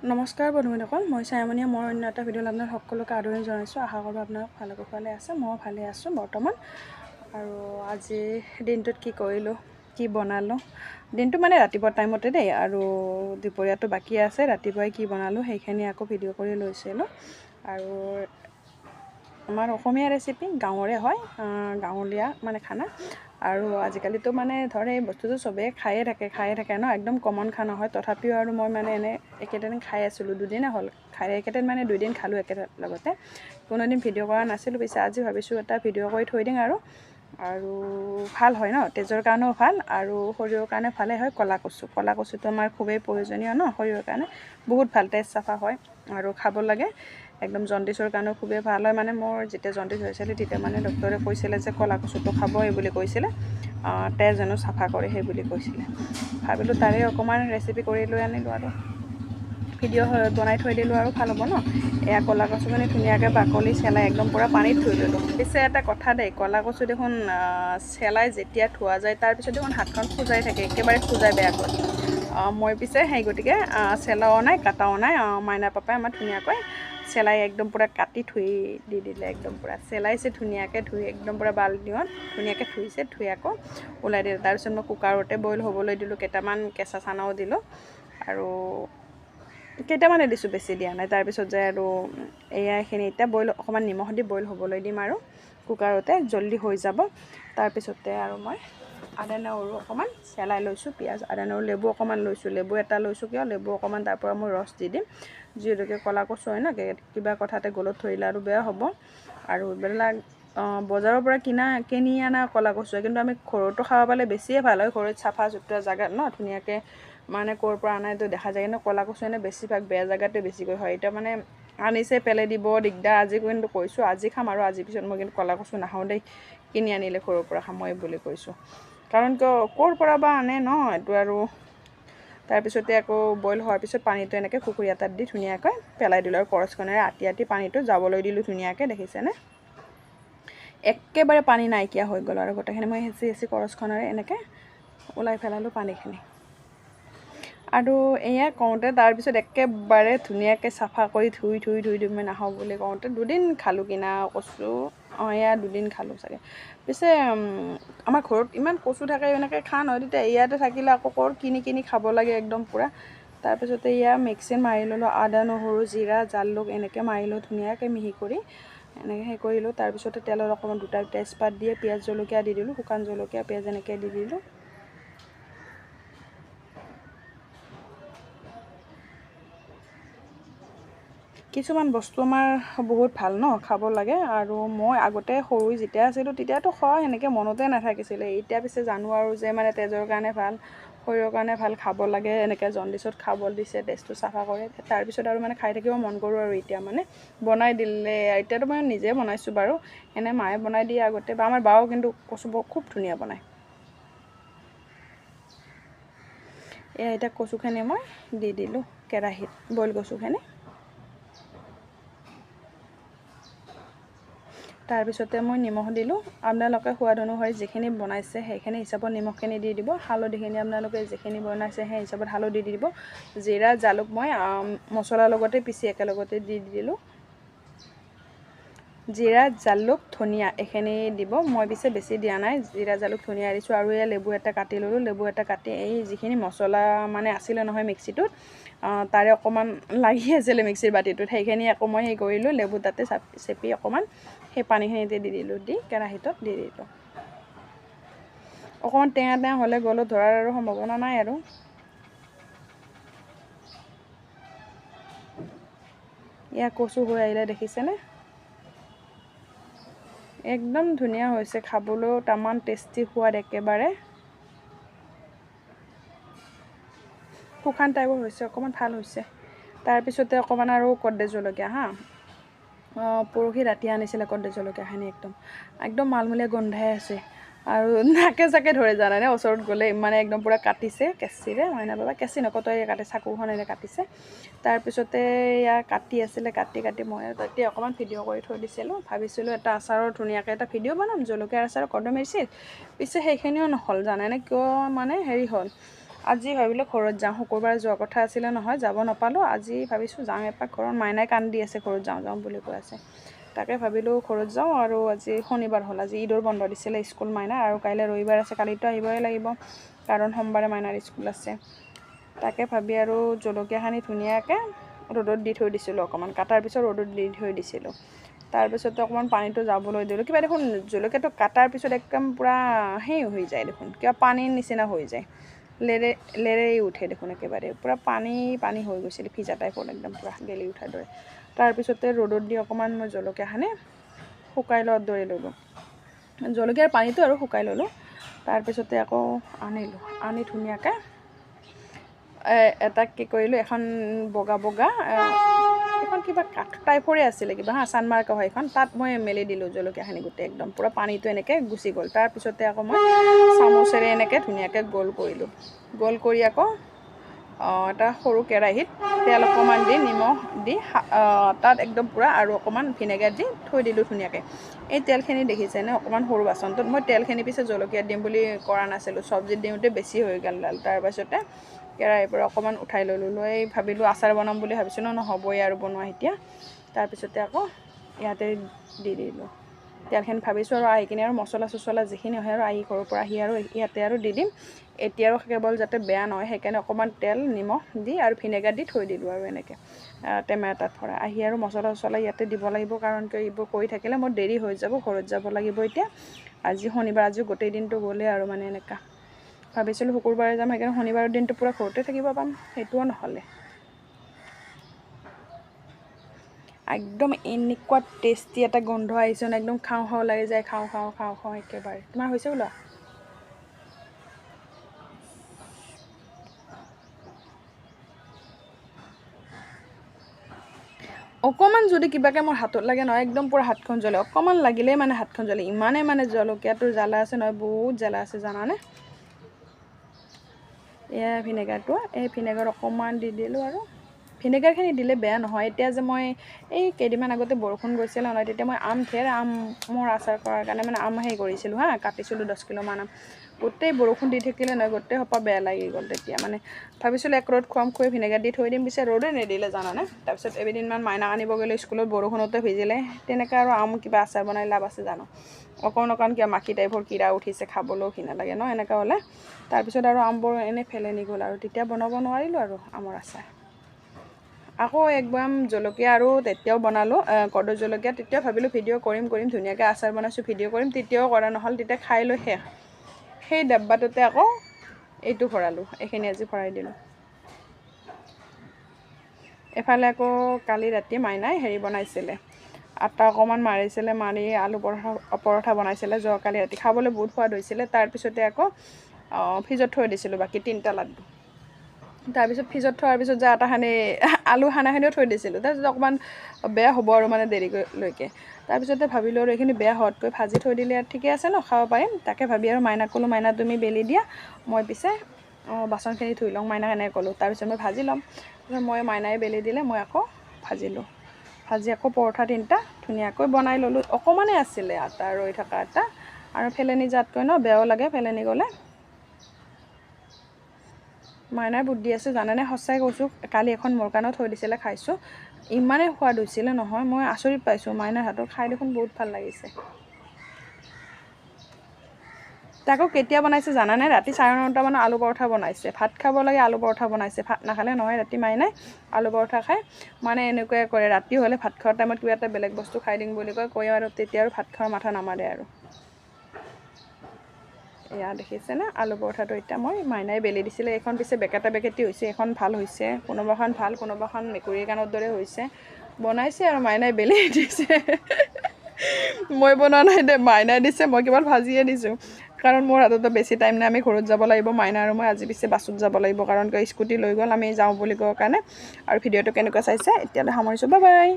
নমস্কাৰ বন্ধুসকল, মই ছায়ামণিয়ে মোৰ অন্য এটা ভিডিঅ'ত আপোনাক সকলোকে আদৰণি জনাইছোঁ। আশা কৰোঁ আপোনালোক ভালে কুশলে আছে। মই ভালে আছোঁ বৰ্তমান। আৰু আজি দিনটোত কি কৰিলোঁ, কি বনালোঁ, দিনটো মানে ৰাতিপুৱা টাইমতে দেই, আৰু দুপৰীয়াটো বাকী আছে। ৰাতিপুৱাই কি বনালোঁ সেইখিনি আকৌ ভিডিঅ' কৰি লৈছিলোঁ। আৰু আমাৰ অসমীয়া ৰেচিপি, গাঁৱৰে হয়, গাঁৱলীয়া মানে খানা। আৰু আজিকালিতো মানে ধৰ এই বস্তুটো চবেই খায়ে থাকে ন, একদম কমন খানা হয়। তথাপিও আৰু মই মানে এনে একেদিন খাই আছিলোঁ, দুদিনে হ'ল খাই, একেদিন মানে 2 দিন খালোঁ একেলগতে। কোনোদিন ভিডিঅ' কৰা নাছিলোঁ, পিছে আজি ভাবিছোঁ এটা ভিডিঅ' কৰি থৈ দিম। আৰু ভাল হয় ন, তেজৰ কাৰণেও ভাল আৰু শৰীৰৰ কাৰণে ভালে হয়। ক'লা কচুটো আমাৰ খুবেই প্ৰয়োজনীয় ন, শৰীৰৰ কাৰণে বহুত ভাল, তেজ চাফা হয় আৰু খাব লাগে। একদম জণ্ডিছৰ কাৰণেও খুবেই ভাল হয়। মানে মোৰ যেতিয়া জণ্ডিছ হৈছিলে তেতিয়া মানে ডক্টৰে কৈছিলে যে ক'লা কচুটো খাবই বুলি কৈছিলে, তেজ হেনো চাফা কৰে সেই বুলি কৈছিলে। ভাবিলোঁ তাৰে অকণমান ৰেচিপি কৰি লৈ আনিলোঁ আৰু ভিডিঅ' বনাই থৈ দিলোঁ আৰু ভাল হ'ব ন। এয়া ক'লা কচুখিনি ধুনীয়াকৈ বাকলি চেলাই একদম পূৰা পানীত ধুই ল'লোঁ। পিছে এটা কথা দেই, ক'লা কচু দেখোন চেলাই যেতিয়া ধোৱা যায় তাৰপিছত দেখোন হাতখন খজুৱাই থাকে, একেবাৰে খজুৱাই বেয়াকৈ। মই পিছে সেই গতিকে চেলাও নাই, কাটাও নাই। মাইনা পাপাই আমাৰ ধুনীয়াকৈ চেলাই একদম পূৰা কাটি ধুই দি দিলে, একদম পূৰা চেলাইছে ধুনীয়াকৈ, ধুই একদম পূৰা বাল্টিঙত ধুনীয়াকৈ ধুইছে, ধুই আকৌ ওলাই দিলে। তাৰপিছত মই কুকাৰতে বইল হ'বলৈ দিলোঁ, কেইটামান কেঁচা চানাও দিলোঁ আৰু কেইটামানে দিছোঁ, বেছি দিয়া নাই। তাৰপিছত যে আৰু এইখিনি এতিয়া অকণমান নিমখ দি বইল হ'বলৈ দিম আৰু কুকাৰতে, জল্দি হৈ যাব। তাৰপিছতে আৰু মই আদা নহৰু অকণমান চেলাই লৈছোঁ, পিঁয়াজ আদা নহৰু লেবু অকণমান লৈছোঁ, লেবু এটা লৈছোঁ কিয়, লেবু অকণমান তাৰ পৰা মই ৰস দি দিম। যিহেতুকে ক'লা কচু হয় ন, কিবা কথাতে গলত ধৰিলে আৰু বেয়া হ'ব। আৰু এইবিলাক বজাৰৰ পৰা কিনি অনা ক'লা কচু, কিন্তু আমি ঘৰতো খাব পালে বেছিয়ে ভাল হয়। ঘৰত চাফা চুতুৰা জেগাত ন, ধুনীয়াকৈ মানে ক'ৰ পৰা আনাইতো দেখা যায়। কিন্তু ক'লা কচু এনে বেছিভাগ বেয়া জেগাতে বেছিকৈ হয়। এতিয়া মানে আনিছে, পেলাই দিব দিগদাৰ। আজি কিন্তু কৈছোঁ আজি খাম, আৰু আজি পিছত মই কিন্তু ক'লা কচু নাখাওঁ দেই, কিনি আনিলে ঘৰৰ পৰা খাম মই বুলি কৈছোঁ। কাৰণ ক'ৰ পৰা বা আনে ন এইটো। আৰু তাৰপিছতে আকৌ বইল হোৱাৰ পিছত পানীটো এনেকৈ খুকুৰী এটাত দি ধুনীয়াকৈ পেলাই দিলোঁ, আৰু কৰচখনেৰে আঁতি পানীটো যাবলৈ দিলোঁ ধুনীয়াকৈ, দেখিছেনে? একেবাৰে পানী নাইকিয়া হৈ গ'ল আৰু গোটেইখিনি মই হেঁচি কৰচখনেৰে এনেকৈ ওলাই পেলালোঁ পানীখিনি। আৰু এয়া কওঁতে তাৰপিছত একেবাৰে ধুনীয়াকৈ চাফা কৰি ধুই মই নাখাওঁ বুলি কওঁতে 2 দিন খালোঁ কিনা কচু। এয়া 2 দিন খালোঁ চাগে। পিছে আমাৰ ঘৰত ইমান কচু থাকে, এনেকৈ খোৱা নহয়। তেতিয়া ইয়াতে থাকিলে আকৌ কিনি খাব লাগে একদম পূৰা। তাৰপিছতে এয়া মিক্সিত মাৰি ল'লোঁ, আদা নহৰু জিৰা জালুক এনেকৈ মাৰিলোঁ ধুনীয়াকৈ মিহি কৰি, এনেকৈ সেই কৰিলোঁ। তাৰপিছতে তেলত অকণমান 2টা তেজপাত দিয়ে পিঁয়াজ জলকীয়া দি দিলোঁ, শুকান জলকীয়া পিঁয়াজ এনেকৈ দি দিলোঁ। কিছুমান বস্তু আমাৰ বহুত ভাল ন, খাব লাগে। আৰু মই আগতে সৰু যেতিয়া আছিলোঁ তেতিয়াতো খোৱা সেনেকৈ মনতে নাথাকিছিলে। এতিয়া পিছে জানো আৰু যে মানে তেজৰ কাৰণে ভাল, শৰীৰৰ কাৰণে ভাল, খাব লাগে। এনেকৈ জণ্ডিছত খাব দিছে, তেজটো চাফা কৰে। তাৰপিছত আৰু মানে খাই থাকিব মন কৰোঁ। আৰু এতিয়া মানে বনাই দিলে, এতিয়াতো মই নিজে বনাইছোঁ বাৰু, এনে মায়ে বনাই দিয়ে আগতে, বা আমাৰ বাও কিন্তু কচু খুব ধুনীয়া বনায়। এতিয়া কচুখিনি মই দি দিলোঁ কেৰাহীত, বইল কচুখিনি। তাৰপিছতে মই নিমখ দিলোঁ। আপোনালোকে সোৱাদ অনুসৰি যিখিনি বনাইছে সেইখিনি হিচাপত নিমখখিনি দি দিব। হালধিখিনি আপোনালোকে যিখিনি বনাইছে সেই হিচাপত হালধি দি দিব। জিৰা জালুক মই মছলাৰ লগতে পিচি একেলগতে দি দিলোঁ। জিৰা জালুক ধনিয়া এইখিনি দিব, মই পিছে বেছি দিয়া নাই। জিৰা জালুক ধনিয়া দিছোঁ। আৰু এয়া লেবু এটা কাটি ল'লোঁ, লেবু এটা কাটি এই যিখিনি মছলা মানে আছিলে নহয় মিক্সিটোত, তাৰে অকণমান লাগি আছিলে মিক্সিৰ বাতিটোত, সেইখিনি আকৌ মই সেই কৰিলোঁ, লেবু তাতে চেপি অকণমান সেই পানীখিনিতে দি দিলোঁ, দি কেৰাহীটোত দি দিলোঁ। অকণমান টেঙা হ'লে গলত ধৰাৰ আৰু সম্ভাৱনা নাই। আৰু এয়া কচু হৈ আহিলে, দেখিছেনে? একদম ধুনীয়া হৈছে, খাবলৈও তামান টেষ্টি সোৱাদ, একেবাৰে শুকান টাইপৰ হৈছে, অকণমান ভাল হৈছে। তাৰপিছতে অকণমান আৰু কট্ৰেজ জলকীয়া পৰহি ৰাতি আনিছিলে কট্ৰেজ জলকীয়াখিনি, একদম মালমূলীয়া গোন্ধাই আছে। আৰু নাকে চাকে ধৰে জানানে, ওচৰত গ'লে মানে একদম পূৰা কাটিছে কেঁচিৰে। মাইনা বাবা কেঁচি নকটাই কাটে, চাকুখনেৰে কাটিছে। তাৰপিছতে ইয়াৰ কাটি মই তেতিয়া অকণমান ভিডিঅ' কৰি থৈ দিছিলোঁ। ভাবিছিলোঁ এটা আচাৰৰ ধুনীয়াকৈ এটা ভিডিঅ' বনাম, জলকীয়াৰ আচাৰ কদমিৰিচিৰ। পিছে সেইখিনিও নহ'ল জানেনে কিয়, মানে হেৰি হ'ল, আজি ভাবিলোঁ ঘৰত যাওঁ, শুকুৰবাৰে যোৱা কথা আছিলে নহয়, যাব নাপালোঁ। আজি ভাবিছোঁ যাওঁ এপাক, ঘৰত মাইনাই কান্দি আছে, ঘৰত যাওঁ যাওঁ বুলি কৈ আছে। তাকে ভাবিলোঁ ঘৰত যাওঁ, আৰু আজি শনিবাৰ হ'ল, আজি ঈদৰ বন্ধ দিছিলে স্কুল মাইনাৰ, আৰু কাইলৈ ৰবিবাৰ আছে, কালিতো আহিবই লাগিব কাৰণ সোমবাৰে মাইনাৰ স্কুল আছে। তাকে ভাবি আৰু জলকীয়াখিনি ধুনীয়াকৈ ৰ'দত দি থৈ দিছিলোঁ, অকণমান কাটাৰ পিছত ৰ'দত দি থৈ দিছিলোঁ। তাৰপিছতে অকণমান পানীটো যাবলৈ দিলোঁ। কিবা দেখোন জলকীয়াটো কাটাৰ পিছত একদম পূৰা সেই হৈ যায় দেখোন, কিবা পানীৰ নিচিনা হৈ যায়, লেৰেই উঠে দেখোন, একেবাৰে পূৰা পানী পানী হৈ গৈছিল, ভিজা টাইপৰ একদম পূৰা গেলি উঠাৰ দৰে। তাৰপিছতে ৰ'দত দি অকণমান মই জলকীয়াখিনি শুকাই লোৱাৰ দৰে ল'লোঁ, জলকীয়াৰ পানীটো আৰু শুকাই ল'লোঁ। তাৰপিছতে আকৌ আনি ধুনীয়াকৈ এটা কি কৰিলোঁ, এখন বগা এখন কিবা কাঠ টাইপৰে আছিলে কিবা চানমাৰ্কা হয় এখন, তাত মই মেলি দিলোঁ জলকীয়াখিনি গোটেই, একদম পূৰা পানীটো এনেকৈ গুচি গ'ল। তাৰপিছতে আকৌ মই চামুচেৰে এনেকৈ ধুনীয়াকৈ গোল কৰিলোঁ, গোল কৰি আকৌ এটা সৰু কেৰাহীত তেল অকণমান দি নিমখ দি তাত একদম পূৰা আৰু অকণমান ভিনেগাৰ দি থৈ দিলোঁ ধুনীয়াকৈ। এই তেলখিনি দেখিছেনে, অকণমান সৰু বাচনটোত মই তেলখিনি পিছত জলকীয়াত দিম বুলি কৰা নাছিলোঁ, চব্জিত দিওঁতে বেছি হৈ গ'ল। তাৰপাছতে কেৰাহীৰ পৰা অকণমান উঠাই ল'লোঁ, লৈ ভাবিলোঁ আচাৰ বনাম বুলি ভাবিছিলোঁ, নহ'বই আৰু বনোৱা এতিয়া। তাৰপিছতে আকৌ ইয়াতে দি দিলোঁ তেলখিনি, ভাবিছোঁ আৰু আহি কিনে আৰু মছলা চছলা যিখিনি হয় আৰু আহি ঘৰৰ পৰা আহি আৰু ইয়াতে আৰু দি দিম। এতিয়া আৰু কেৱল যাতে বেয়া নহয় সেইকাৰণে অকণমান তেল নিমখ দি আৰু ভিনেগাৰ দি থৈ দিলোঁ, আৰু এনেকৈ টেমা এটাত ভৰাই আহি আৰু মছলা চছলা ইয়াতে দিব লাগিব, কাৰণ কিয় এইবোৰ কৰি থাকিলে মোৰ দেৰি হৈ যাব, ঘৰত যাব লাগিব এতিয়া। আজি শনিবাৰ, আজি গোটেই দিনটো গ'লে আৰু মানে এনেকুৱা ভাবিছিলোঁ শুকুৰবাৰে যাম, সেইকাৰণে শনিবাৰৰ দিনটো পূৰা ঘৰতে থাকিব পাম, সেইটোও নহ'লে। একদম এনেকুৱা টেষ্টি এটা গোন্ধ আহিছে, একদম খাওঁ খাওঁ লাগি যায়, খাওঁ একেবাৰে। তোমাৰ হৈছে ওলোৱা? অকণমান যদি কিবাকৈ মোৰ হাতত লাগে নহয়, একদম পূৰা হাতখন জ্বলে, অকণমান লাগিলেই মানে হাতখন জ্বলে, ইমানেই মানে জলকীয়াটোৰ জ্বালা আছে নহয়, বহুত জ্বালা আছে জানানে। এয়া ভিনেগাৰটো, এই ভিনেগাৰ অকণমান দি দিলোঁ, আৰু ভিনেগাৰখিনি দিলে বেয়া নহয়। এতিয়া যে মই এই কেইদিনমান আগতে বৰষুণ গৈছিলে নহয়, তেতিয়া মই আমৰ আচাৰ কৰাৰ কাৰণে মানে আম হেৰি কৰিছিলোঁ কাটিছিলোঁ 10 কিলোমান আম, গোটেই বৰষুণ দি থাকিলে নহয়, গোটেই সোপা বেয়া লাগি গ'ল। তেতিয়া মানে ভাবিছিলোঁ এক ৰ'দ খুৱাম, খুৱাই ভিনেগাৰ দি থৈ দিম, পিছে ৰ'দে নিদিলে জানানে। তাৰপিছত এদিনমান মাইনাক আনিব গ'লে স্কুলত, বৰষুণতে ভিজিলে, তেনেকৈ আৰু আম কিবা আচাৰ বনাই লাভ আছে জানো, অকণ কিবা মাখি টাইপৰ কিৰা উঠিছে, খাবলৈও ঘিণ লাগে ন এনেকুৱা হ'লে। তাৰপিছত আৰু আমবোৰ এনেই ফেলেনি গ'ল, আৰু তেতিয়া বনাব নোৱাৰিলোঁ আৰু আমৰ আচাৰ। আকৌ একদম জলকীয়া আৰু তেতিয়াও বনালোঁ কৰ্দৈ জলকীয়া, তেতিয়া ভাবিলোঁ ভিডিঅ' কৰিম ধুনীয়াকৈ আচাৰ বনাইছোঁ, ভিডিঅ' কৰিম, তেতিয়াও কৰা নহ'ল। তেতিয়া খাই লৈ শেষ, সেই ডাব্বাটোতে আকৌ এইটো ভৰালোঁ, এইখিনি আজি ভৰাই দিলোঁ। এফালে আকৌ কালি ৰাতি মাইনাই হেৰি বনাইছিলে, আটা অকণমান মাৰিছিলে, মাৰি আলু পৰঠা বনাইছিলে যোৱাকালি ৰাতি, খাবলৈ বহুত সোৱাদ হৈছিলে। তাৰপিছতে আকৌ ফ্ৰিজত থৈ দিছিলোঁ বাকী 3টা লাড্ডু। তাৰপিছত ফ্ৰিজত থোৱাৰ পিছত যে আটাখিনি আলু সানাখিনিও থৈ দিছিলোঁ, তাৰপিছত অকণমান বেয়া হ'ব আৰু মানে দেৰিলৈকে। তাৰপিছতে ভাবিলোঁ আৰু এইখিনি বেয়া হোৱাতকৈ ভাজি থৈ দিলে আৰু ঠিকে আছে ন, খাব পাৰিম। তাকে ভাবি আৰু মাইনাক ক'লোঁ, মাইনা তুমি বেলি দিয়া, মই পিছে বাচনখিনি ধুই লওঁ, মাইনাক এনেকৈ ক'লোঁ। তাৰপিছত মই ভাজি ল'ম, মই মাইনাই বেলি দিলে, মই আকৌ ভাজিলোঁ, ভাজি আকৌ পৰঠা 3টা ধুনীয়াকৈ বনাই ল'লোঁ। অকণমানেই আছিলে আটা ৰৈ থকা আটা, আৰু ফেলেনি যোৱাতকৈ ন বেয়াও লাগে ফেলেনি গ'লে। মাইনাৰ বুদ্ধি আছে জানানে, সঁচাই কৈছোঁ। কালি এখন মোৰ কাৰণেও থৈ দিছিলে, খাইছোঁ, ইমানেই সোৱাদ হৈছিলে নহয়, মই আচৰিত পাইছোঁ। মাইনাৰ হাতৰ খাই দেখোন বহুত ভাল লাগিছে। তাকো কেতিয়া বনাইছে জানানে, ৰাতি 9:30 মানত আলু পৰঠা বনাইছে, ভাত খাব লাগে আলু পৰঠা বনাইছে, ভাত নাখালে নহয় ৰাতি মাইনাই আলু পৰঠা খায়। মানে এনেকুৱাই কৰে, ৰাতি হ'লে ভাত খোৱাৰ টাইমত কিবা এটা বেলেগ বস্তু খাই দিম বুলি কয় আৰু তেতিয়া আৰু ভাত খোৱাৰ মাথা নামাৰে আৰু। এয়া দেখিছেনে আলু পৰঠাটো, এতিয়া মই মাইনাই বেলি দিছিলে। এইখন পিছে বেকেটা বেকেটি হৈছে, এখন ভাল হৈছে, কোনোবাখন ভাল, কোনোবাখন মেকুৰীৰ কাণৰ দৰে হৈছে। বনাইছে আৰু মাইনাই বেলি দিছে, মই বনোৱা নাই দে, মাইনাই দিছে, মই কেৱল ভাজিয়ে দিছোঁ। কাৰণ মোৰ হাততো বেছি টাইম নাই, আমি ঘৰত যাব লাগিব, মাইনা আৰু মই আজি পিছে বাছত যাব লাগিব, কাৰণ স্কুটি লৈ গ'ল, আমি যাওঁ বুলি কোৱাৰ কাৰণে। আৰু ভিডিঅ'টো কেনেকুৱা চাইছে এতিয়ালৈ সামৰিছোঁ, বাই বাই।